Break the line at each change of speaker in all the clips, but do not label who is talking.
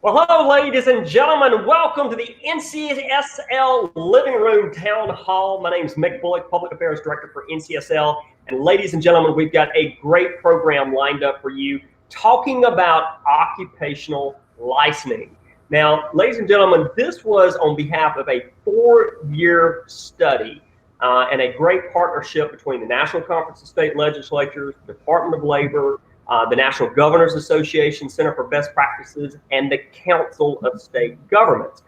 Well, hello, ladies and gentlemen. Welcome to the NCSL Living Room Town Hall. My name is Mick Bullock, Public Affairs Director for NCSL. And ladies and gentlemen, we've got a great program lined up for you talking about occupational licensing. Now, ladies and gentlemen, this was on behalf of a 4-year study and a great partnership between the National Conference of State Legislatures, the Department of Labor, the National Governors Association, Center for Best Practices, and the Council of State Governments.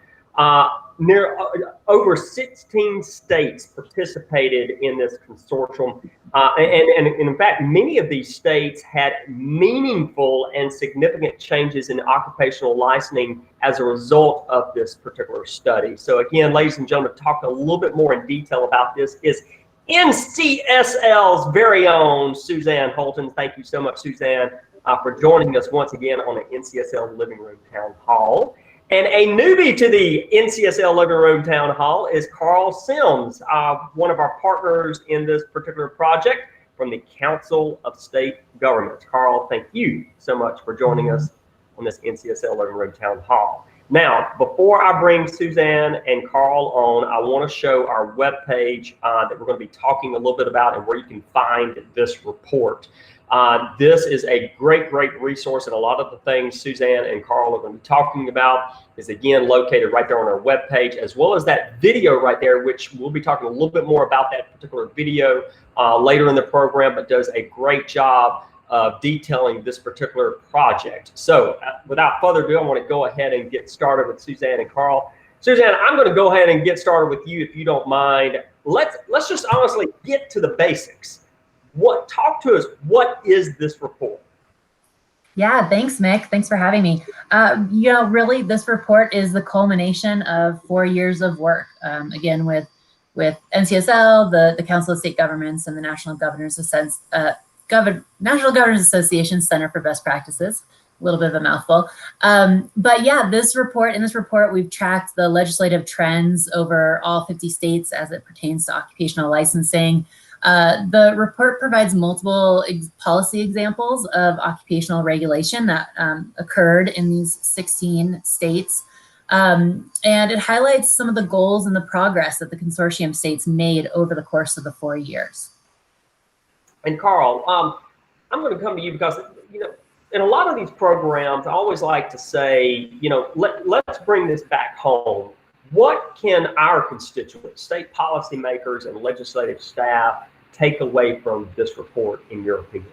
Over 16 states participated in this consortium, and in fact, many of these states had meaningful and significant changes in occupational licensing as a result of this particular study. So again, ladies and gentlemen, to talk a little bit more in detail about this is NCSL's very own Suzanne Holton. Thank you so much, Suzanne, for joining us once again on the NCSL Living Room Town Hall. And a newbie to the NCSL Living Room Town Hall is Carl Sims, one of our partners in this particular project from the Council of State Governments. Carl, thank you so much for joining us on this NCSL Living Room Town Hall. Now, before I bring Suzanne and Carl on, I want to show our webpage that we're going to be talking a little bit about and where you can find this report. This is a great resource, and a lot of the things Suzanne and Carl are going to be talking about is again located right there on our webpage, as well as that video right there, which we'll be talking a little bit more about that particular video later in the program, but does a great job of detailing this particular project. So without further ado, I want to go ahead and get started with Suzanne and Carl. Suzanne, I'm going to go ahead and get started with you if you don't mind. Let's just honestly get to the basics. Talk to us. What is this report?
Yeah, thanks, Mick. Thanks for having me. Really, this report is the culmination of 4 years of work, again, with NCSL, the Council of State Governments, and the National Governors Association Center for Best Practices. A little bit of a mouthful. But yeah, in this report, we've tracked the legislative trends over all 50 states as it pertains to occupational licensing. The report provides multiple policy examples of occupational regulation that occurred in these 16 states. And it highlights some of the goals and the progress that the consortium states made over the course of the 4 years.
And Carl, I'm going to come to you because, in a lot of these programs, I always like to say, let's bring this back home. What can our constituents, state policymakers and legislative staff take away from this report, in your opinion?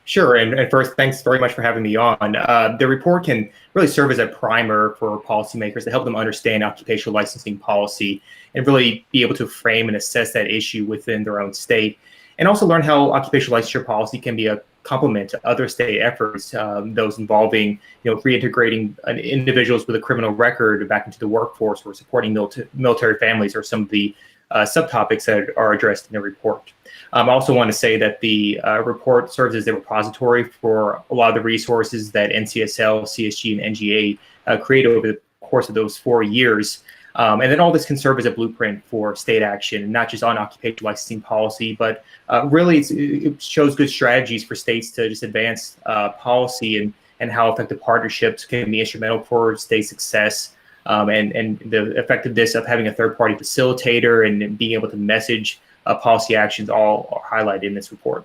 Sure, and first, thanks very much for having me on. The report can really serve as a primer for policymakers to help them understand occupational licensing policy and really be able to frame and assess that issue within their own state, and also learn how occupational licensure policy can be a complement to other state efforts, those involving, reintegrating individuals with a criminal record back into the workforce, or supporting military families, or some of the subtopics that are addressed in the report. I also want to say that the report serves as a repository for a lot of the resources that NCSL, CSG, and NGA created over the course of those 4 years. And then all this can serve as a blueprint for state action, not just on occupational licensing policy, but really it shows good strategies for states to just advance policy and how effective partnerships can be instrumental for state success, and the effectiveness of having a third-party facilitator and being able to message policy actions all are highlighted in this report.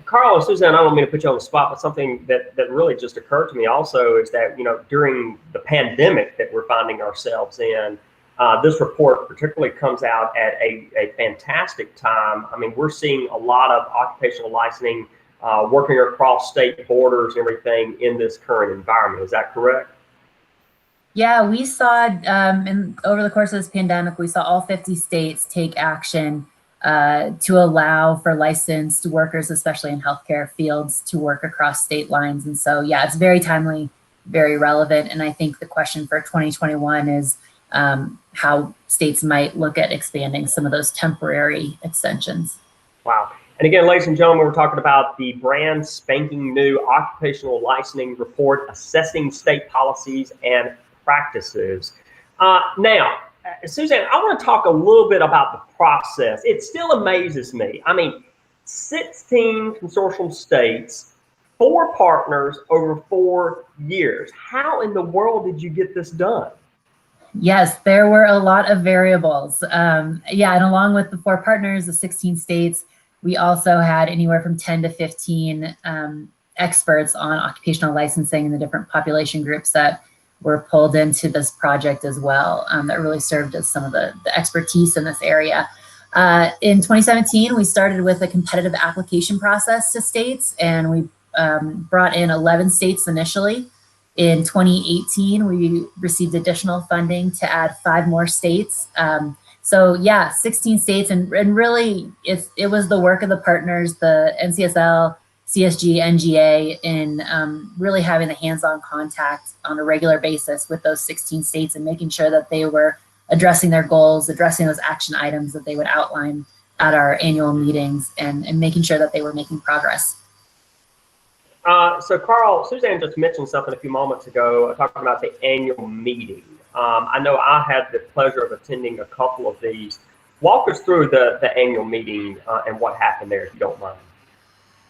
Carl and Suzanne, I don't mean to put you on the spot, but something that really just occurred to me also is that, during the pandemic that we're finding ourselves in, this report particularly comes out at a fantastic time. I mean, we're seeing a lot of occupational licensing working across state borders and everything in this current environment. Is that correct?
Yeah, we saw over the course of this pandemic, we saw all 50 states take action to allow for licensed workers, especially in healthcare fields, to work across state lines. And so, yeah, it's very timely, very relevant. And I think the question for 2021 is how states might look at expanding some of those temporary extensions.
Wow. And again, ladies and gentlemen, we're talking about the brand spanking new occupational licensing report, assessing state policies and practices. Now, Suzanne, I want to talk a little bit about the process. It still amazes me. I mean, 16 consortium states 4 partners over 4 years. How in the world did you get this done?
Yes, there were a lot of variables. Yeah, and along with the 4 partners, the 16 states, we also had anywhere from 10 to 15 experts on occupational licensing and the different population groups that were pulled into this project as well, that really served as some of the expertise in this area. In 2017, we started with a competitive application process to states, and we brought in 11 states initially. In 2018, we received additional funding to add 5 more states. So yeah, 16 states, and really it was the work of the partners, the NCSL, CSG, NGA, in really having the hands-on contact on a regular basis with those 16 states and making sure that they were addressing their goals, addressing those action items that they would outline at our annual meetings, and making sure that they were making progress.
So Carl, Suzanne just mentioned something a few moments ago, talking about the annual meeting. I know I had the pleasure of attending a couple of these. Walk us through the annual meeting and what happened there, if you don't mind.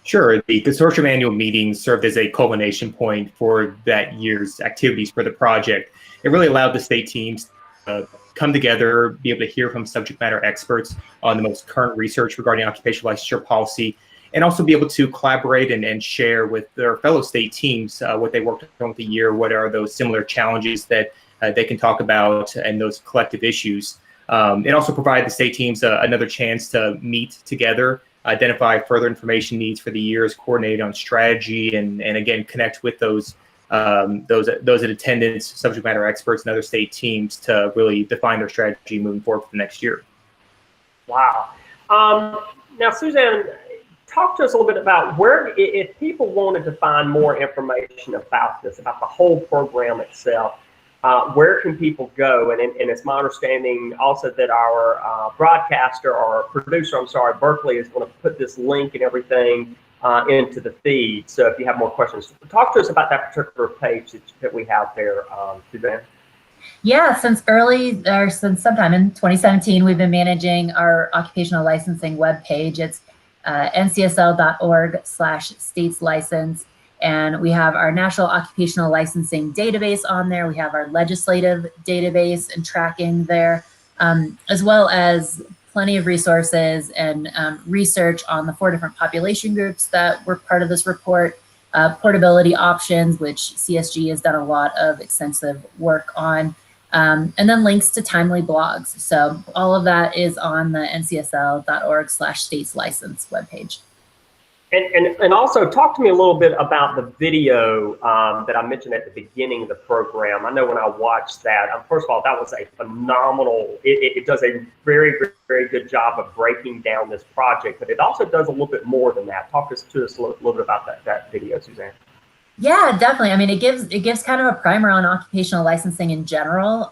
Sure. The consortium annual meeting served as a culmination point for that year's activities for the project. It really allowed the state teams to come together, be able to hear from subject matter experts on the most current research regarding occupational licensure policy, and also be able to collaborate and share with their fellow state teams what they worked on with the year, what are those similar challenges that they can talk about, and those collective issues. It also provided the state teams another chance to meet together, identify further information needs for the years, coordinate on strategy, and again connect with those in attendance, subject matter experts, and other state teams to really define their strategy moving forward for the next year.
Wow. Now, Suzanne, talk to us a little bit about where, if people wanted to find more information about this, about the whole program itself, where can people go? And it's my understanding also that our broadcaster, or producer, I'm sorry, Berkeley, is going to put this link and everything into the feed. So if you have more questions, talk to us about that particular page that we have there, Suzanne.
Yeah, since sometime in 2017, we've been managing our occupational licensing webpage. It's ncsl.org/stateslicense. And we have our national occupational licensing database on there. We have our legislative database and tracking there, as well as plenty of resources and research on the 4 different population groups that were part of this report. Portability options, which CSG has done a lot of extensive work on, and then links to timely blogs. So all of that is on the ncsl.org/stateslicense webpage.
And also talk to me a little bit about the video that I mentioned at the beginning of the program. I know when I watched that, first of all, that was a phenomenal, it does a very, very good job of breaking down this project, but it also does a little bit more than that. Talk to us a little bit about that video, Suzanne.
Yeah, definitely. I mean, it gives kind of a primer on occupational licensing in general.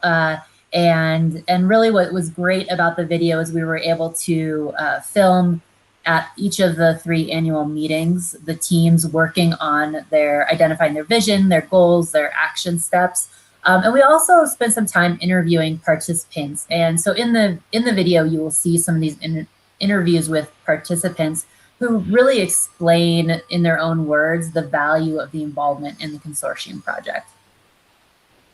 And really what was great about the video is we were able to film at each of the 3 annual meetings, the teams working on identifying their vision, their goals, their action steps. And we also spent some time interviewing participants. And so in the video, you will see some of these interviews with participants who really explain in their own words the value of the involvement in the consortium project.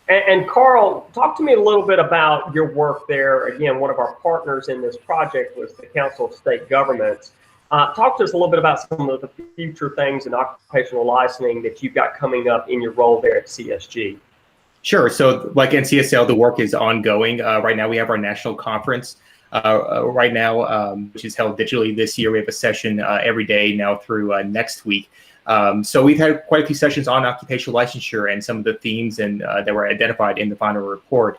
And Carl, talk to me a little bit about your work there. Again, one of our partners in this project was the Council of State Governments. Talk to us a little bit about some of the future things in occupational licensing that you've got coming up in your role there at CSG.
Sure. So like NCSL, the work is ongoing. Right now we have our national conference which is held digitally this year. We have a session every day now through next week. So we've had quite a few sessions on occupational licensure and some of the themes that were identified in the final report.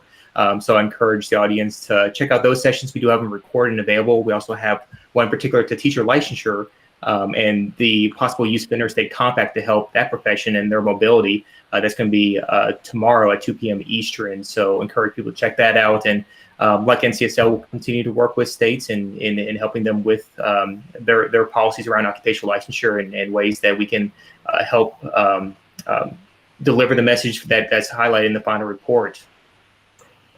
So I encourage the audience to check out those sessions. We do have them recorded and available. We also have one particular to teacher licensure and the possible use of interstate compact to help that profession and their mobility. That's going to be tomorrow at 2 p.m. Eastern. So encourage people to check that out. And like NCSL, will continue to work with states in helping them with their policies around occupational licensure and ways that we can help deliver the message that's highlighted in the final report.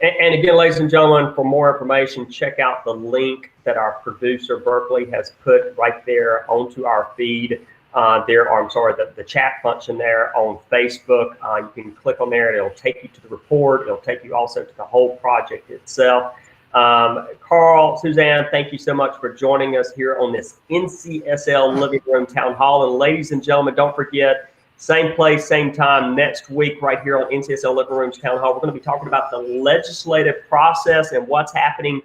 And again, ladies and gentlemen, for more information, check out the link that our producer, Berkeley, has put right there onto our feed. the chat function there on Facebook. You can click on there and it'll take you to the report. It'll take you also to the whole project itself. Carl, Suzanne, thank you so much for joining us here on this NCSL Living Room Town Hall. And ladies and gentlemen, don't forget, same place, same time next week right here on NCSL Living Room's Town Hall. We're going to be talking about the legislative process and what's happening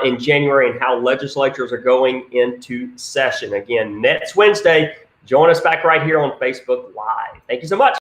in January and how legislatures are going into session. Again, next Wednesday, join us back right here on Facebook Live. Thank you so much.